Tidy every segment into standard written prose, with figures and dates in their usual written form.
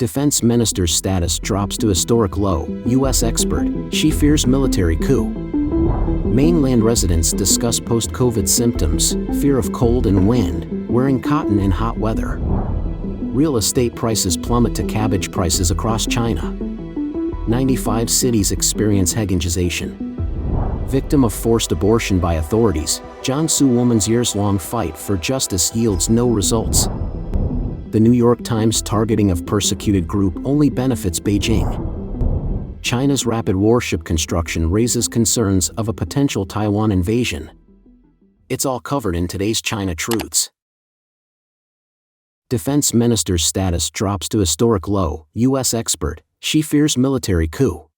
Defense minister's status drops to historic low, U.S. expert, she fears military coup. Mainland residents discuss post-COVID symptoms, fear of cold and wind, wearing cotton in hot weather. Real estate prices plummet to cabbage prices across China. 95 cities experience Hegangization. Victim of forced abortion by authorities, Jiangsu woman's years-long fight for justice yields no results. The New York Times targeting of persecuted group only benefits Beijing. China's rapid warship construction raises concerns of a potential Taiwan invasion. It's all covered in today's China Truths. Defense minister's status drops to historic low, U.S. expert, she fears military coup.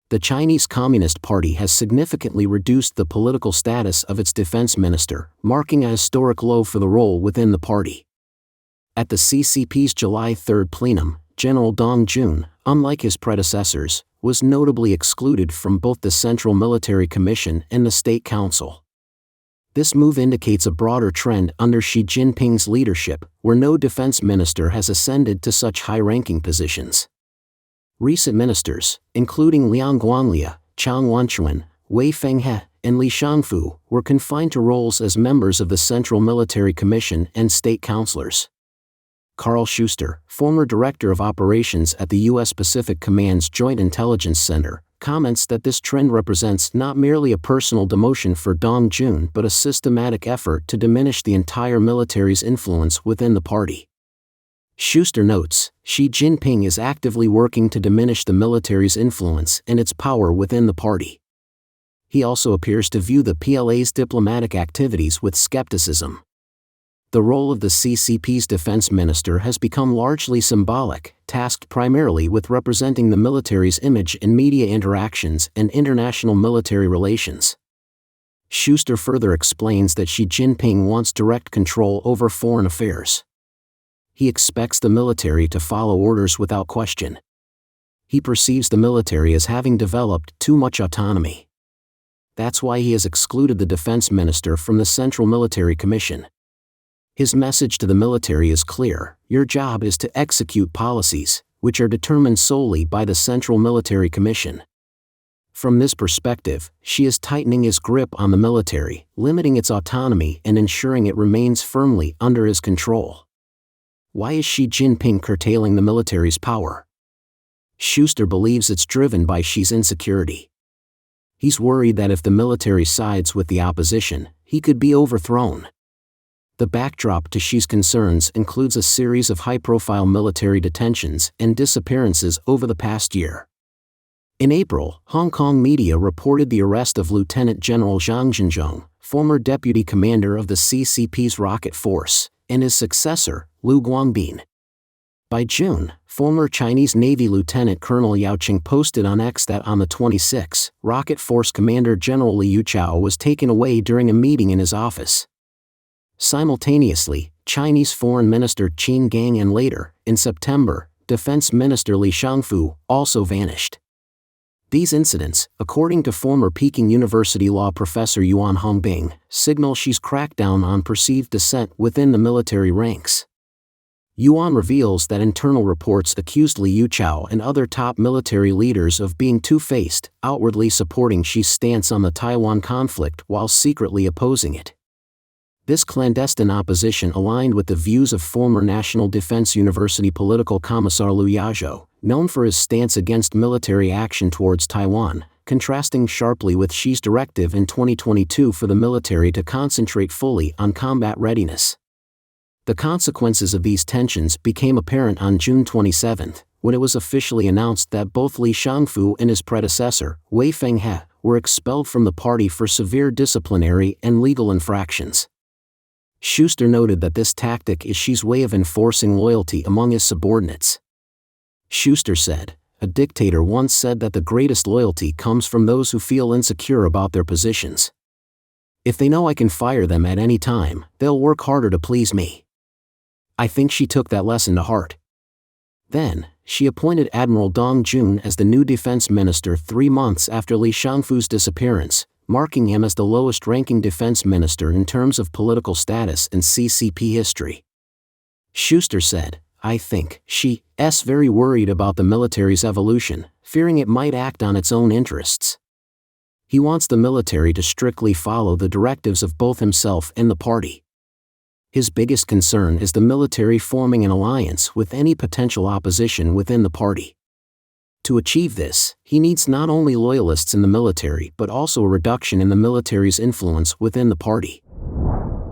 The Chinese Communist Party has significantly reduced the political status of its defense minister, marking a historic low for the role within the party. At the CCP's July 3 plenum, General Dong Jun, unlike his predecessors, was notably excluded from both the Central Military Commission and the State Council. This move indicates a broader trend under Xi Jinping's leadership, where no defense minister has ascended to such high-ranking positions. Recent ministers, including Liang Guanglia, Chang Wanchuan, Wei Fenghe, and Li Shangfu, were confined to roles as members of the Central Military Commission and state councilors. Carl Schuster, former director of operations at the U.S. Pacific Command's Joint Intelligence Center, comments that this trend represents not merely a personal demotion for Dong Jun but a systematic effort to diminish the entire military's influence within the party. Schuster notes, Xi Jinping is actively working to diminish the military's influence and its power within the party. He also appears to view the PLA's diplomatic activities with skepticism. The role of the CCP's defense minister has become largely symbolic, tasked primarily with representing the military's image in media interactions and international military relations. Schuster further explains that Xi Jinping wants direct control over foreign affairs. He expects the military to follow orders without question. He perceives the military as having developed too much autonomy. That's why he has excluded the defense minister from the Central Military Commission. His message to the military is clear: your job is to execute policies, which are determined solely by the Central Military Commission. From this perspective, Xi is tightening his grip on the military, limiting its autonomy and ensuring it remains firmly under his control. Why is Xi Jinping curtailing the military's power? Schuster believes it's driven by Xi's insecurity. He's worried that if the military sides with the opposition, he could be overthrown. The backdrop to Xi's concerns includes a series of high-profile military detentions and disappearances over the past year. In April, Hong Kong media reported the arrest of Lieutenant General Zhang Zhenzhong, former deputy commander of the CCP's rocket force, and his successor, Liu Guangbin. By June, former Chinese Navy Lieutenant Colonel Yao Qing posted on X that on the 26th, Rocket Force Commander General Liu Chao was taken away during a meeting in his office. Simultaneously, Chinese Foreign Minister Qin Gang and later, in September, Defense Minister Li Shangfu also vanished. These incidents, according to former Peking University law professor Yuan Hongbing, signal Xi's crackdown on perceived dissent within the military ranks. Yuan reveals that internal reports accused Liu Chao and other top military leaders of being two-faced, outwardly supporting Xi's stance on the Taiwan conflict while secretly opposing it. This clandestine opposition aligned with the views of former National Defense University political commissar Liu Yazhou, known for his stance against military action towards Taiwan, contrasting sharply with Xi's directive in 2022 for the military to concentrate fully on combat readiness. The consequences of these tensions became apparent on June 27, when it was officially announced that both Li Shangfu and his predecessor, Wei Fenghe, were expelled from the party for severe disciplinary and legal infractions. Schuster noted that this tactic is Xi's way of enforcing loyalty among his subordinates. Schuster said, "A dictator once said that the greatest loyalty comes from those who feel insecure about their positions. If they know I can fire them at any time, they'll work harder to please me." I think Xi took that lesson to heart. Then, Xi appointed Admiral Dong Jun as the new defense minister 3 months after Li Shangfu's disappearance, marking him as the lowest-ranking defense minister in terms of political status in CCP history. Schuster said, I think she's very worried about the military's evolution, fearing it might act on its own interests. He wants the military to strictly follow the directives of both himself and the party. His biggest concern is the military forming an alliance with any potential opposition within the party. To achieve this, he needs not only loyalists in the military but also a reduction in the military's influence within the party.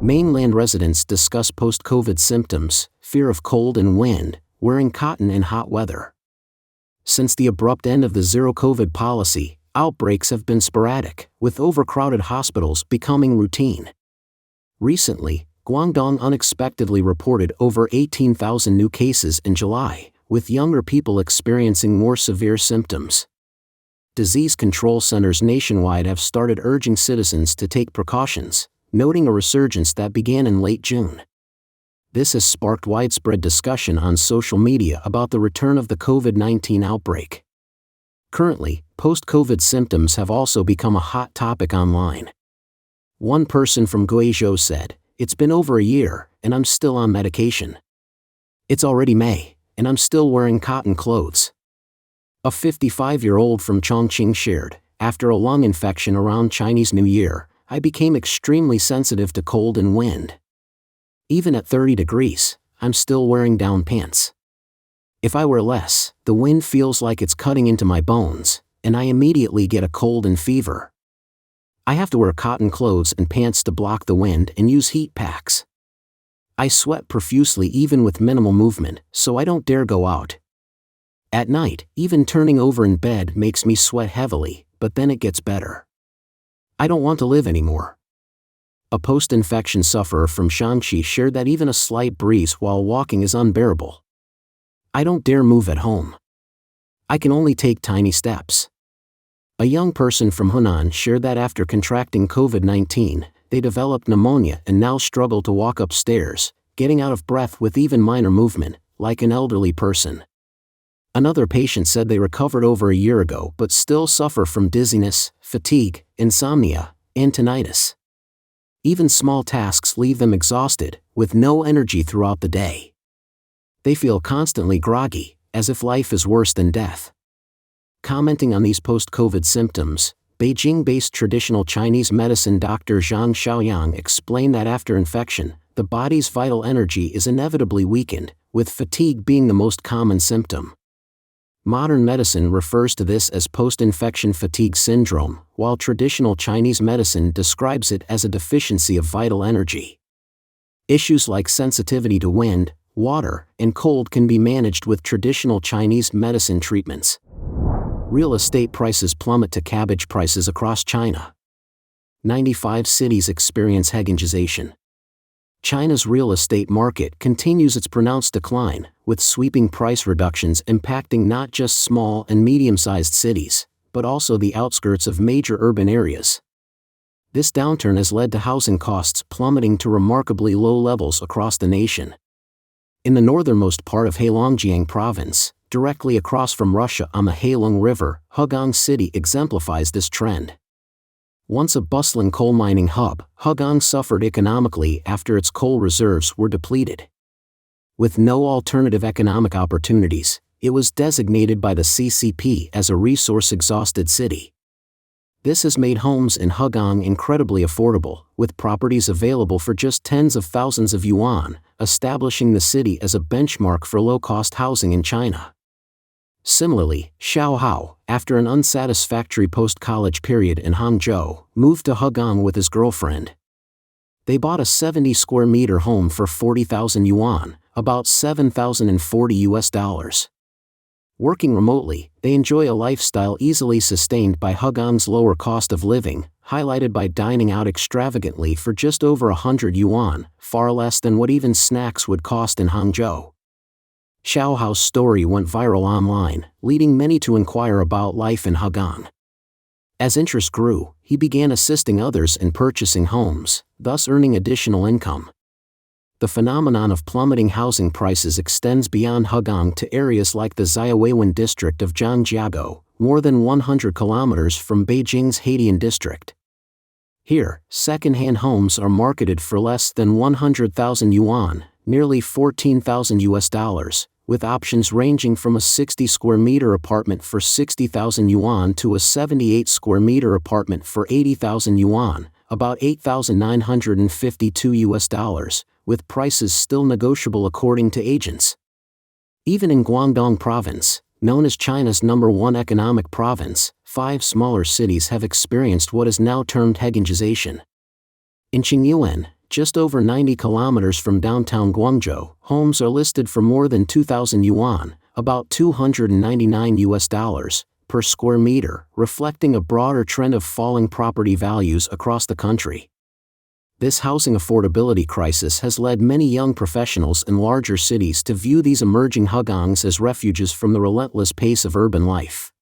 Mainland residents discuss post-COVID symptoms, fear of cold and wind, wearing cotton in hot weather. Since the abrupt end of the zero-COVID policy, outbreaks have been sporadic, with overcrowded hospitals becoming routine. Recently, Guangdong unexpectedly reported over 18,000 new cases in July, with younger people experiencing more severe symptoms. Disease control centers nationwide have started urging citizens to take precautions, noting a resurgence that began in late June. This has sparked widespread discussion on social media about the return of the COVID-19 outbreak. Currently, post-COVID symptoms have also become a hot topic online. One person from Guizhou said, "It's been over a year, and I'm still on medication. It's already May, and I'm still wearing cotton clothes." A 55-year-old from Chongqing shared, "After a lung infection around Chinese New Year, I became extremely sensitive to cold and wind. Even at 30 degrees, I'm still wearing down pants. If I wear less, the wind feels like it's cutting into my bones, and I immediately get a cold and fever. I have to wear cotton clothes and pants to block the wind and use heat packs. I sweat profusely even with minimal movement, so I don't dare go out. At night, even turning over in bed makes me sweat heavily, but then it gets better. I don't want to live anymore." A post-infection sufferer from Shaanxi shared that even a slight breeze while walking is unbearable. "I don't dare move at home. I can only take tiny steps." A young person from Hunan shared that after contracting COVID-19, they developed pneumonia and now struggle to walk upstairs, getting out of breath with even minor movement, like an elderly person. Another patient said they recovered over a year ago but still suffer from dizziness, fatigue, insomnia, and tinnitus. Even small tasks leave them exhausted, with no energy throughout the day. They feel constantly groggy, as if life is worse than death. Commenting on these post-COVID symptoms, Beijing-based traditional Chinese medicine Dr. Zhang Xiaoyang explained that after infection, the body's vital energy is inevitably weakened, with fatigue being the most common symptom. Modern medicine refers to this as post-infection fatigue syndrome, while traditional Chinese medicine describes it as a deficiency of vital energy. Issues like sensitivity to wind, water, and cold can be managed with traditional Chinese medicine treatments. Real estate prices plummet to cabbage prices across China. 95 cities experience Hegangization. China's real estate market continues its pronounced decline, with sweeping price reductions impacting not just small and medium-sized cities, but also the outskirts of major urban areas. This downturn has led to housing costs plummeting to remarkably low levels across the nation. In the northernmost part of Heilongjiang province, directly across from Russia on the Heilong River, Hegang City exemplifies this trend. Once a bustling coal mining hub, Hegang suffered economically after its coal reserves were depleted. With no alternative economic opportunities, it was designated by the CCP as a resource-exhausted city. This has made homes in Hegang incredibly affordable, with properties available for just tens of thousands of yuan, establishing the city as a benchmark for low-cost housing in China. Similarly, Xiao Hao, after an unsatisfactory post-college period in Hangzhou, moved to Hegang with his girlfriend. They bought a 70-square-meter home for 40,000 yuan, about $7,040. Working remotely, they enjoy a lifestyle easily sustained by Hegang's lower cost of living, highlighted by dining out extravagantly for just over 100 yuan, far less than what even snacks would cost in Hangzhou. Xiao Hao's story went viral online, leading many to inquire about life in Hegang. As interest grew, he began assisting others in purchasing homes, thus earning additional income. The phenomenon of plummeting housing prices extends beyond Hegang to areas like the Xiaowen district of Jiangsu, more than 100 kilometers from Beijing's Haidian district. Here, second-hand homes are marketed for less than 100,000 yuan, nearly $14,000, with options ranging from a 60 square meter apartment for 60,000 yuan to a 78 square meter apartment for 80,000 yuan, about $8,952, with prices still negotiable according to agents. Even in Guangdong province, known as China's #1 economic province, 5 smaller cities have experienced what is now termed Hegangization. In Qingyuan, just over 90 kilometers from downtown Guangzhou, homes are listed for more than 2,000 yuan, about $299 per square meter, reflecting a broader trend of falling property values across the country. This housing affordability crisis has led many young professionals in larger cities to view these emerging hegangs as refuges from the relentless pace of urban life.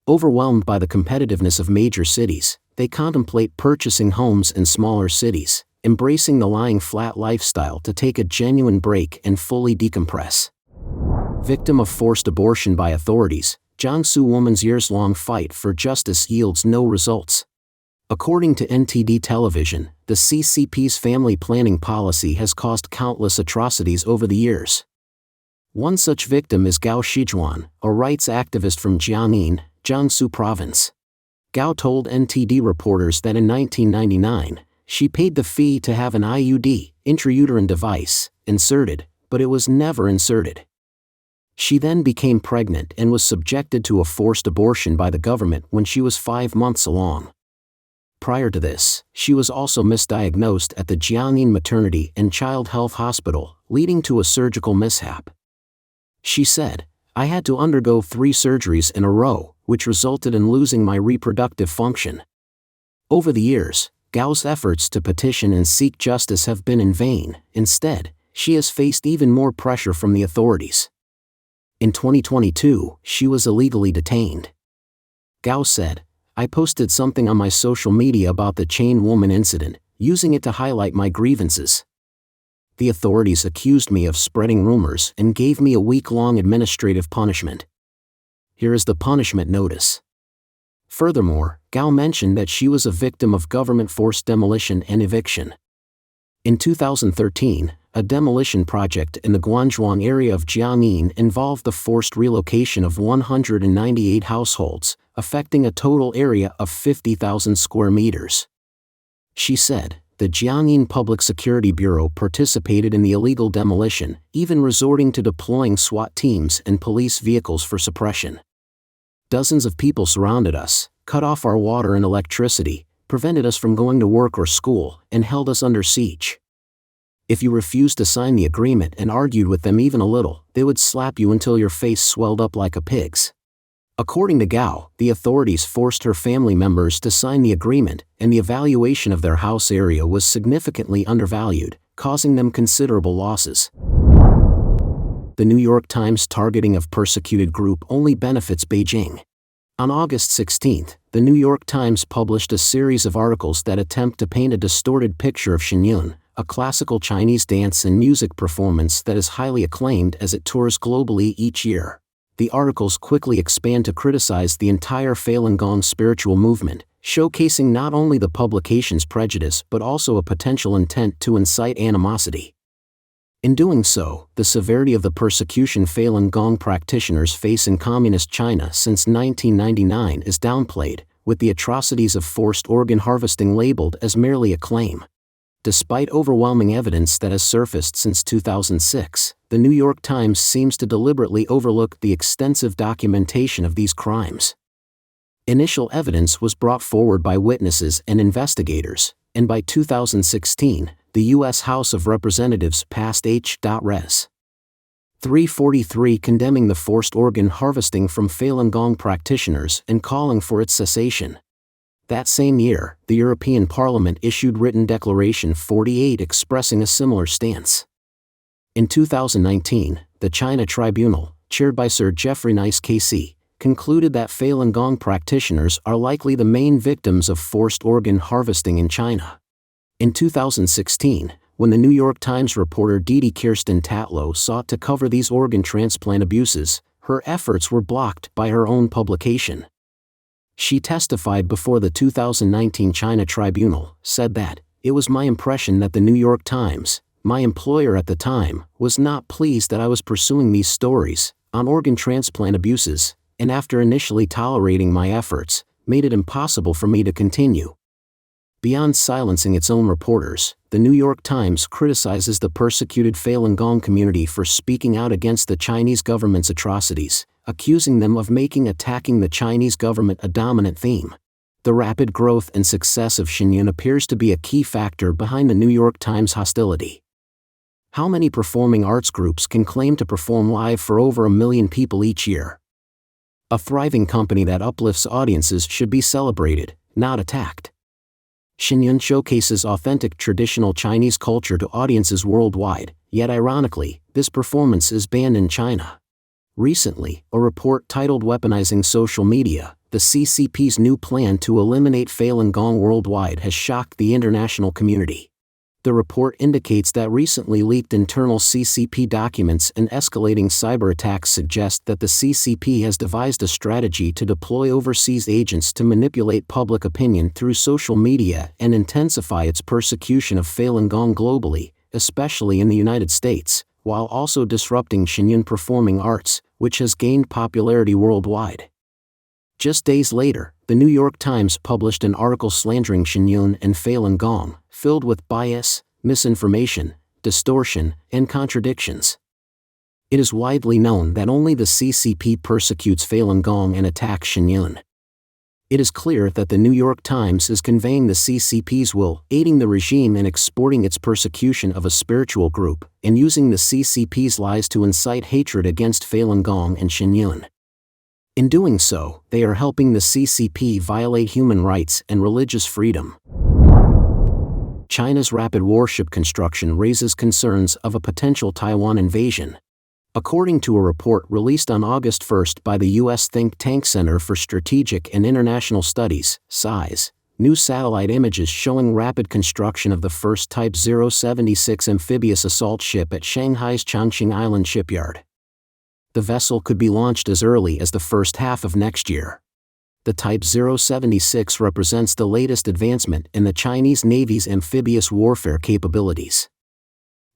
Overwhelmed by the competitiveness of major cities, they contemplate purchasing homes in smaller cities, embracing the lying flat lifestyle to take a genuine break and fully decompress. Victim of forced abortion by authorities, Jiangsu woman's years-long fight for justice yields no results. According to NTD television, the CCP's family planning policy has caused countless atrocities over the years. One such victim is Gao Shijuan, a rights activist from Jiangnan, Jiangsu province. Gao told NTD reporters that in 1999, she paid the fee to have an IUD, intrauterine device, inserted, but it was never inserted. She then became pregnant and was subjected to a forced abortion by the government when she was 5 months along. Prior to this, she was also misdiagnosed at the Jiangnan Maternity and Child Health Hospital, leading to a surgical mishap. She said, "I had to undergo 3 surgeries in a row, which resulted in losing my reproductive function." Over the years, Gao's efforts to petition and seek justice have been in vain. Instead, she has faced even more pressure from the authorities. In 2022, she was illegally detained. Gao said, "I posted something on my social media about the Chain Woman incident, using it to highlight my grievances. The authorities accused me of spreading rumors and gave me a week-long administrative punishment. Here is the punishment notice." Furthermore, Gao mentioned that she was a victim of government-forced demolition and eviction. In 2013, a demolition project in the Guanzhuang area of Jiangnan involved the forced relocation of 198 households, affecting a total area of 50,000 square meters. She said, the Jiangnan Public Security Bureau participated in the illegal demolition, even resorting to deploying SWAT teams and police vehicles for suppression. Dozens of people surrounded us, cut off our water and electricity, prevented us from going to work or school, and held us under siege. If you refused to sign the agreement and argued with them even a little, they would slap you until your face swelled up like a pig's. According to Gao, the authorities forced her family members to sign the agreement, and the evaluation of their house area was significantly undervalued, causing them considerable losses. The New York Times targeting of persecuted group only benefits Beijing. On August 16, the New York Times published a series of articles that attempt to paint a distorted picture of Shenyun, a classical Chinese dance and music performance that is highly acclaimed as it tours globally each year. The articles quickly expand to criticize the entire Falun Gong spiritual movement, showcasing not only the publication's prejudice but also a potential intent to incite animosity. In doing so, the severity of the persecution Falun Gong practitioners face in Communist China since 1999 is downplayed, with the atrocities of forced organ harvesting labeled as merely a claim. Despite overwhelming evidence that has surfaced since 2006, the New York Times seems to deliberately overlook the extensive documentation of these crimes. Initial evidence was brought forward by witnesses and investigators, and by 2016, the U.S. House of Representatives passed H.Res. 343 condemning the forced organ harvesting from Falun Gong practitioners and calling for its cessation. That same year, the European Parliament issued Written Declaration 48 expressing a similar stance. In 2019, the China Tribunal, chaired by Sir Geoffrey Nice KC, concluded that Falun Gong practitioners are likely the main victims of forced organ harvesting in China. In 2016, when the New York Times reporter Didi Kirsten Tatlow sought to cover these organ transplant abuses, her efforts were blocked by her own publication. She testified before the 2019 China Tribunal, said that, "It was my impression that the New York Times, My employer at the time was not pleased that I was pursuing these stories on organ transplant abuses, and after initially tolerating my efforts, made it impossible for me to continue. Beyond silencing its own reporters, the New York Times criticizes the persecuted Falun Gong community for speaking out against the Chinese government's atrocities, accusing them of making attacking the Chinese government a dominant theme. The rapid growth and success of Shenyun appears to be a key factor behind the New York Times hostility. How many performing arts groups can claim to perform live for over 1 million people each year? A thriving company that uplifts audiences should be celebrated, not attacked. Shenyun showcases authentic traditional Chinese culture to audiences worldwide, yet ironically, this performance is banned in China. Recently, a report titled Weaponizing Social Media, the CCP's new plan to eliminate Falun Gong worldwide has shocked the international community. The report indicates that recently leaked internal CCP documents and escalating cyber attacks suggest that the CCP has devised a strategy to deploy overseas agents to manipulate public opinion through social media and intensify its persecution of Falun Gong globally, especially in the United States, while also disrupting Shenyun performing arts, which has gained popularity worldwide. Just days later, the New York Times published an article slandering Shenyun and Falun Gong, filled with bias, misinformation, distortion, and contradictions. It is widely known that only the CCP persecutes Falun Gong and attacks Shenyun. It is clear that the New York Times is conveying the CCP's will, aiding the regime in exporting its persecution of a spiritual group, and using the CCP's lies to incite hatred against Falun Gong and Shenyun. In doing so, they are helping the CCP violate human rights and religious freedom. China's rapid warship construction raises concerns of a potential Taiwan invasion. According to a report released on August 1 by the U.S. think tank Center for Strategic and International Studies, SIZE, new satellite images showing rapid construction of the first Type 076 amphibious assault ship at Shanghai's Changqing Island shipyard. The vessel could be launched as early as the first half of next year. The Type 076 represents the latest advancement in the Chinese Navy's amphibious warfare capabilities.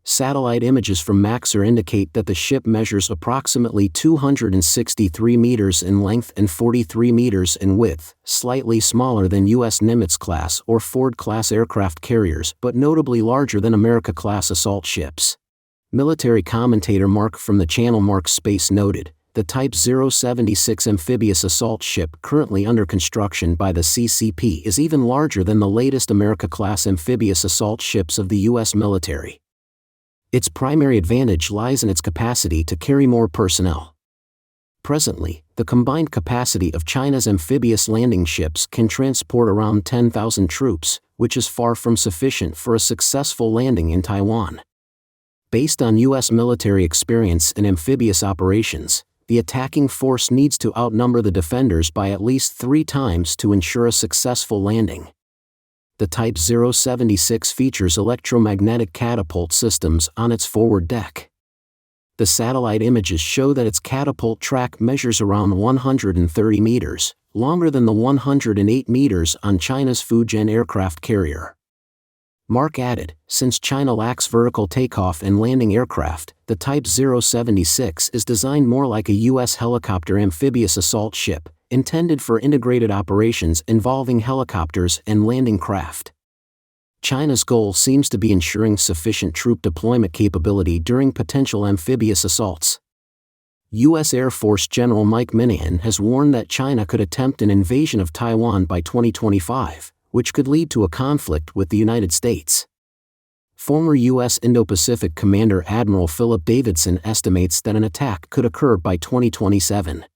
Satellite images from Maxar indicate that the ship measures approximately 263 meters in length and 43 meters in width, slightly smaller than U.S. Nimitz-class or Ford-class aircraft carriers but notably larger than America-class assault ships. Military commentator Mark from the channel Mark Space noted, the Type 076 amphibious assault ship currently under construction by the CCP is even larger than the latest America-class amphibious assault ships of the U.S. military. Its primary advantage lies in its capacity to carry more personnel. Presently, the combined capacity of China's amphibious landing ships can transport around 10,000 troops, which is far from sufficient for a successful landing in Taiwan. Based on U.S. military experience in amphibious operations, the attacking force needs to outnumber the defenders by at least 3 times to ensure a successful landing. The Type 076 features electromagnetic catapult systems on its forward deck. The satellite images show that its catapult track measures around 130 meters, longer than the 108 meters on China's Fujian aircraft carrier. Mark added, since China lacks vertical takeoff and landing aircraft, the Type 076 is designed more like a U.S. helicopter amphibious assault ship, intended for integrated operations involving helicopters and landing craft. China's goal seems to be ensuring sufficient troop deployment capability during potential amphibious assaults. U.S. Air Force General Mike Minihan has warned that China could attempt an invasion of Taiwan by 2025. Which could lead to a conflict with the United States. Former U.S. Indo-Pacific Commander Admiral Philip Davidson estimates that an attack could occur by 2027.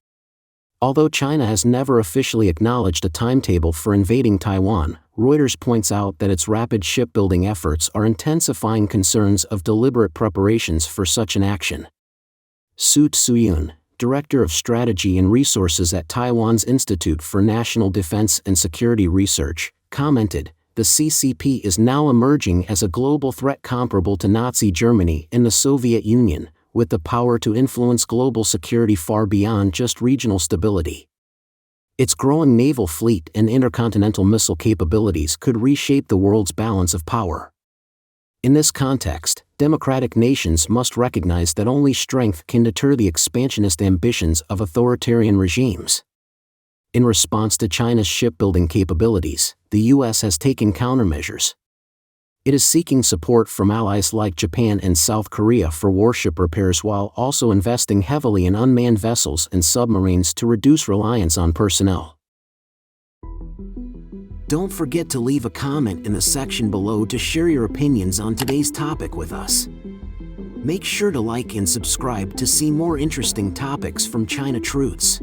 Although China has never officially acknowledged a timetable for invading Taiwan, Reuters points out that its rapid shipbuilding efforts are intensifying concerns of deliberate preparations for such an action. Su Tsuyun, Director of Strategy and Resources at Taiwan's Institute for National Defense and Security Research, commented, the CCP is now emerging as a global threat comparable to Nazi Germany and the Soviet Union, with the power to influence global security far beyond just regional stability. Its growing naval fleet and intercontinental missile capabilities could reshape the world's balance of power. In this context, democratic nations must recognize that only strength can deter the expansionist ambitions of authoritarian regimes. In response to China's shipbuilding capabilities, the U.S. has taken countermeasures. It is seeking support from allies like Japan and South Korea for warship repairs while also investing heavily in unmanned vessels and submarines to reduce reliance on personnel. Don't forget to leave a comment in the section below to share your opinions on today's topic with us. Make sure to like and subscribe to see more interesting topics from China Truths.